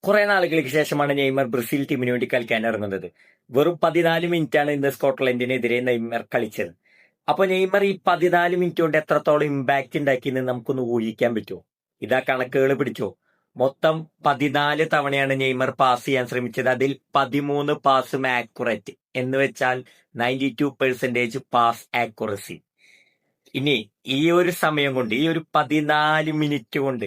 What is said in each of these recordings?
കുറെ നാളുകൾക്ക് ശേഷമാണ് നെയ്മർ ബ്രസീൽ ടീമിന് വേണ്ടി കളിക്കാൻ ഇറങ്ങുന്നത്. വെറും 14 മിനിറ്റാണ് ഇന്ന് സ്കോട്ട്ലൻഡിനെതിരെ നെയ്മർ കളിച്ചത്. അപ്പൊ നെയ്മർ ഈ 14 മിനിറ്റ് കൊണ്ട് എത്രത്തോളം ഇമ്പാക്ട് ഉണ്ടാക്കിയെന്ന് നമുക്കൊന്ന് ഊഹിക്കാൻ പറ്റുമോ? ഇതാ കണക്കുകൾ പിടിച്ചോ. മൊത്തം 14 തവണയാണ് നെയ്മർ പാസ് ചെയ്യാൻ ശ്രമിച്ചത്. അതിൽ 13 പാസും ആക്യുറേറ്റ്, എന്ന് വെച്ചാൽ 92% പാസ് ആക്യുറസി. ഇനി ഈ ഒരു സമയം കൊണ്ട്, ഈ ഒരു 14 മിനിറ്റ് കൊണ്ട്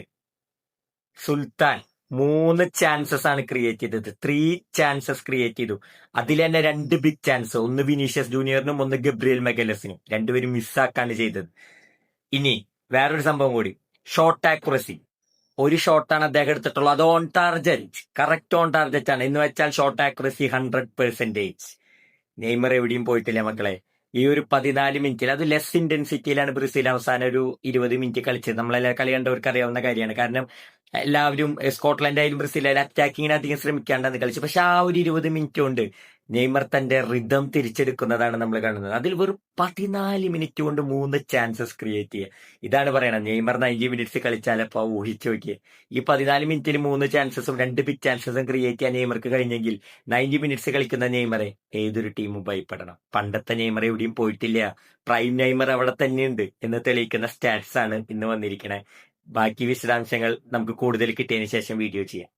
സുൽത്താൻ 3 ചാൻസസ് ആണ് ക്രിയേറ്റ് ചെയ്തത്. 3 ചാൻസസ് ക്രിയേറ്റ് ചെയ്തു. അതിൽ തന്നെ 2 ബിഗ് ചാൻസ്, ഒന്ന് വിനീഷ്യസ് ജൂനിയറിനും ഒന്ന് ഗബ്രിയൽ മെഗലസിനും. രണ്ടുപേരും മിസ്സാക്കാണ് ചെയ്തത്. ഇനി വേറൊരു സംഭവം കൂടി, ഷോട്ട് ആക്യുറസി. ഒരു ഷോട്ടാണ് അദ്ദേഹം എടുത്തിട്ടുള്ളത്. അത് on target, correct on target ആണ്. എന്ന് വെച്ചാൽ ഷോട്ട് ആക്യുറസി 100%. നെയ്മർ എവിടെയും പോയിട്ടില്ല മക്കളെ. ഈ ഒരു 14 മിനിറ്റിൽ, അത് ലെസ് ഇന്റൻസിറ്റിയിലാണ് ബ്രസീൽ അവസാനം ഒരു 20 മിനിറ്റ് കളിച്ചത്. നമ്മളെല്ലാ കളി കണ്ടവർക്ക് അറിയാവുന്ന കാര്യമാണ്. കാരണം എല്ലാവരും സ്കോട്ട്ലൻഡ് ആയാലും ബ്രസീൽ ആയാലും അറ്റാക്കിങ്ങിന് അധികം ശ്രമിക്കാണ്ടാണ് കളിച്ചത്. പക്ഷെ ആ ഒരു 20 മിനിറ്റ് കൊണ്ട് നെയ്മർ തന്റെ റിതം തിരിച്ചെടുക്കുന്നതാണ് നമ്മൾ കാണുന്നത്. അതിൽ വെറും 14 മിനിറ്റ് കൊണ്ട് 3 ചാൻസസ് ക്രിയേറ്റ് ചെയ്യുക. ഇതാണ് പറയണത്, നെയ്മർ 90 മിനിറ്റ്സ് കളിച്ചാലപ്പോ ഊഹിച്ചു നോക്കിയേ. ഈ 14 മിനിറ്റിൽ 3 ചാൻസസും 2 ബിഗ് ചാൻസസും ക്രിയേറ്റ് ചെയ്യാൻ നെയ്മർക്ക് കഴിഞ്ഞെങ്കിൽ 90 മിനിറ്റ്സ് കളിക്കുന്ന നെയ്മറെ ഏതൊരു ടീമും ഭയപ്പെടണം. പണ്ടത്തെ നെയ്മർ എവിടെയും പോയിട്ടില്ല. പ്രൈം നെയ്മർ അവിടെ തന്നെയുണ്ട് എന്ന് തെളിയിക്കുന്ന സ്റ്റാറ്റ്സ് ആണ് ഇന്ന് വന്നിരിക്കണേ. ബാക്കി വിശദാംശങ്ങൾ നമുക്ക് കൂടുതൽ കിട്ടിയതിന് ശേഷം വീഡിയോ ചെയ്യാം.